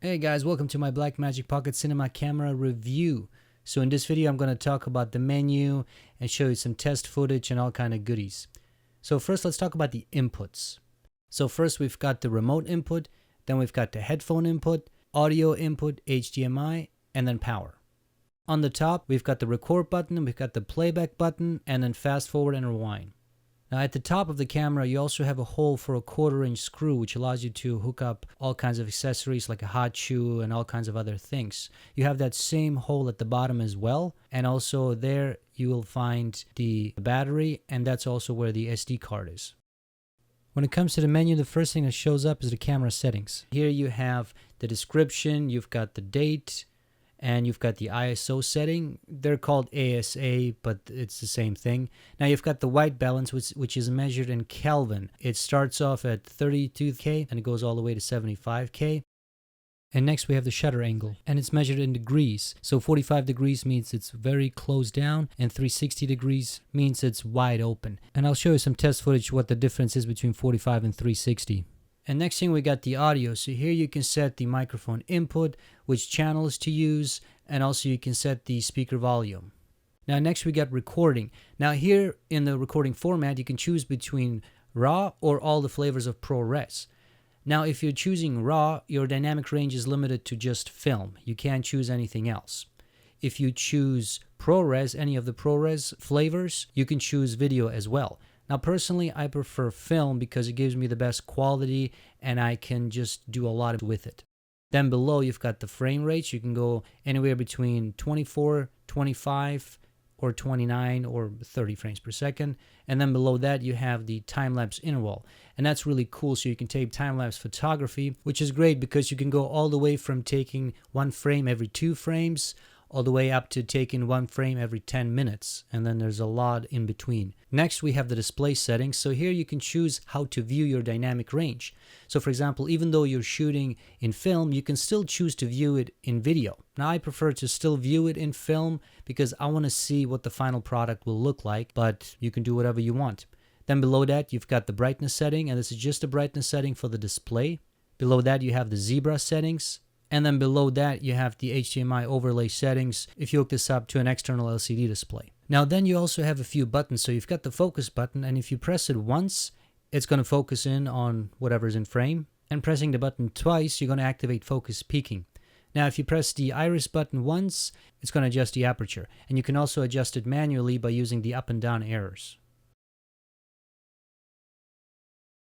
Hey guys, welcome to my Blackmagic Pocket Cinema Camera review. So in this video I'm going to talk about the menu and show you some test footage and all kind of goodies. So first let's talk about the inputs. So first we've got the remote input, then we've got the headphone input, audio input, HDMI, and then power. On the top we've got the record button, we've got the playback button, and then fast forward and rewind. Now at the top of the camera you also have a hole for a 1/4-inch screw, which allows you to hook up all kinds of accessories like a hot shoe and all kinds of other things. You have that same hole at the bottom as well, and also there you will find the battery, and that's also where the SD card is. When it comes to the menu, the first thing that shows up is the camera settings. Here you have the description, you've got the date, and you've got the ISO setting. They're called ASA, but it's the same thing. Now you've got the white balance, which is measured in Kelvin. It starts off at 32K and it goes all the way to 75K. And next we have the shutter angle, and it's measured in degrees. So 45 degrees means it's very closed down, and 360 degrees means it's wide open. And I'll show you some test footage what the difference is between 45 and 360. And next thing we got the audio. So here you can set the microphone input, which channels to use, and also you can set the speaker volume. Now next we got recording. Now here in the recording format you can choose between RAW or all the flavors of ProRes. Now if you're choosing RAW, your dynamic range is limited to just film. You can't choose anything else. If you choose ProRes, any of the ProRes flavors, you can choose video as well. Now personally I prefer film because it gives me the best quality and I can just do a lot with it. Then below you've got the frame rates. You can go anywhere between 24, 25 or 29 or 30 frames per second. And then below that you have the time-lapse interval. And that's really cool, so you can take time-lapse photography, which is great because you can go all the way from taking 1 frame every 2 frames all the way up to taking 1 frame every 10 minutes, and then there's a lot in between. Next we have the display settings. So here you can choose how to view your dynamic range. So for example, even though you're shooting in film, you can still choose to view it in video. Now I prefer to still view it in film because I want to see what the final product will look like, but you can do whatever you want. Then below that you've got the brightness setting, and this is just the brightness setting for the display. Below that you have the zebra settings. And then below that you have the HDMI overlay settings if you hook this up to an external LCD display. Now then you also have a few buttons. So you've got the focus button, and if you press it once, it's going to focus in on whatever's in frame. And pressing the button twice, you're going to activate focus peaking. Now if you press the iris button once, it's going to adjust the aperture. And you can also adjust it manually by using the up and down arrows.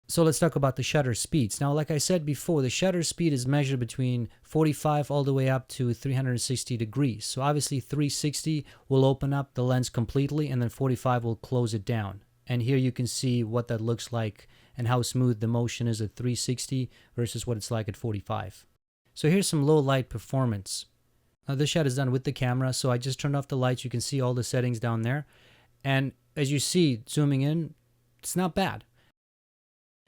So let's talk about the shutter speeds. Now, like I said before, the shutter speed is measured between 45 all the way up to 360 degrees. So obviously 360 will open up the lens completely, and then 45 will close it down. And here you can see what that looks like and how smooth the motion is at 360 versus what it's like at 45. So here's some low light performance. Now this shot is done with the camera, so I just turned off the lights. You can see all the settings down there. And as you see, zooming in, it's not bad.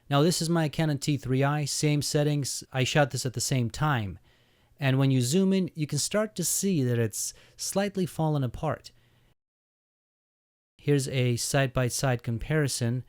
Now this is my Canon T3i, same settings. I shot this at the same time. And when you zoom in, you can start to see that it's slightly fallen apart. Here's a side-by-side comparison.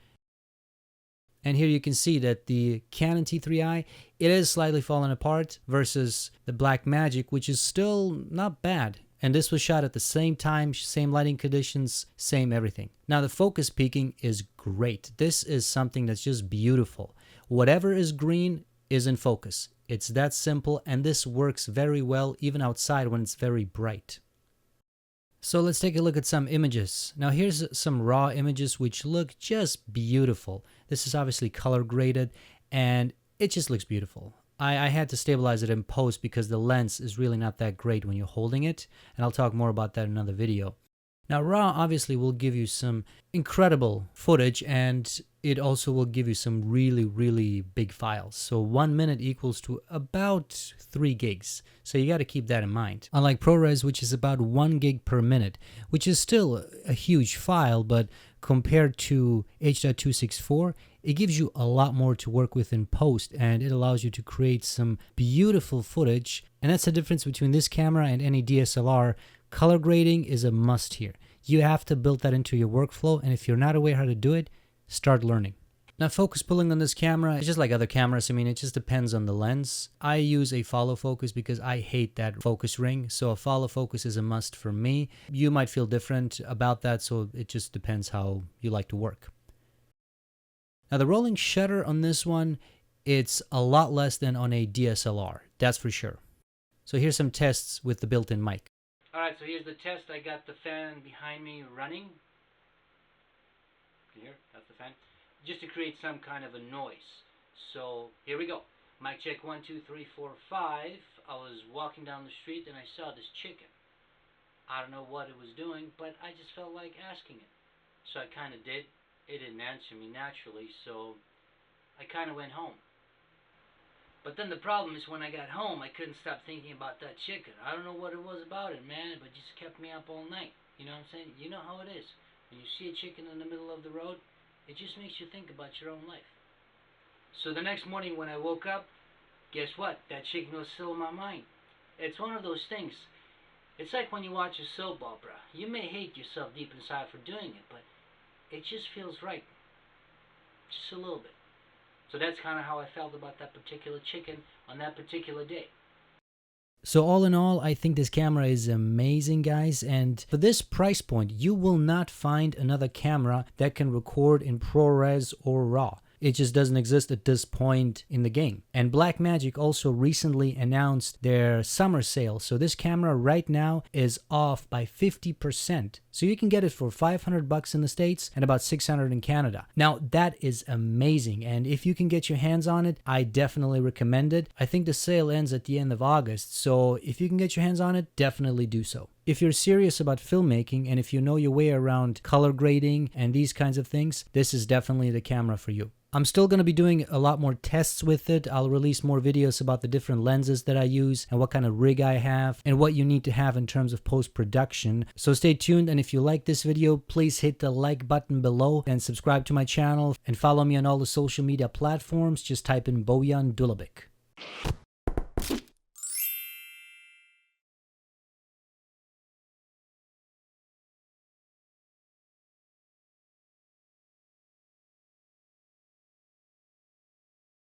And here you can see that the Canon T3i, it is slightly fallen apart versus the Blackmagic, which is still not bad. And this was shot at the same time, same lighting conditions, same everything. Now the focus peaking is great. This is something that's just beautiful. Whatever is green is in focus. It's that simple, and this works very well even outside when it's very bright. So let's take a look at some images. Now here's some raw images which look just beautiful. This is obviously color graded and it just looks beautiful. I had to stabilize it in post because the lens is really not that great when you're holding it, and I'll talk more about that in another video. Now RAW obviously will give you some incredible footage, and it also will give you some really big files. So 1 minute equals to about 3 gigs. So you got to keep that in mind. Unlike ProRes, which is about 1 gig per minute, which is still a huge file, but compared to H.264, it gives you a lot more to work with in post, and it allows you to create some beautiful footage. And that's the difference between this camera and any DSLR. Color grading is a must here. You have to build that into your workflow, and if you're not aware how to do it, start learning. Now, focus pulling on this camera is just like other cameras. I mean, it just depends on the lens. I use a follow focus because I hate that focus ring. So a follow focus is a must for me. You might feel different about that, so it just depends how you like to work. Now, the rolling shutter on this one, it's a lot less than on a DSLR. That's for sure. So here's some tests with the built-in mic. All right, so here's the test. I got the fan behind me running. Can you hear? That's the fan. Just to create some kind of a noise. So here we go. Mic check 1, 2, 3, 4, 5. I was walking down the street and I saw this chicken. I don't know what it was doing, but I just felt like asking it. So I kind of did. It didn't answer me naturally, so I kind of went home. But then the problem is when I got home, I couldn't stop thinking about that chicken. I don't know what it was about it, man, but it just kept me up all night. You know what I'm saying? You know how it is. When you see a chicken in the middle of the road, it just makes you think about your own life. So the next morning when I woke up, guess what? That chicken was still in my mind. It's one of those things. It's like when you watch a soap opera. You may hate yourself deep inside for doing it, but it just feels right. Just a little bit. So that's kind of how I felt about that particular chicken on that particular day. So all in all, I think this camera is amazing, guys, and for this price point, you will not find another camera that can record in ProRes or RAW. It just doesn't exist at this point in the game. And Blackmagic also recently announced their summer sale. So this camera right now is off by 50%. So you can get it for $500 in the States and about $600 in Canada. Now that is amazing. And if you can get your hands on it, I definitely recommend it. I think the sale ends at the end of August. So if you can get your hands on it, definitely do so. If you're serious about filmmaking and if you know your way around color grading and these kinds of things, this is definitely the camera for you. I'm still going to be doing a lot more tests with it. I'll release more videos about the different lenses that I use and what kind of rig I have and what you need to have in terms of post-production. So stay tuned, and if you like this video, please hit the like button below and subscribe to my channel and follow me on all the social media platforms. Just type in Bojan Dulabic.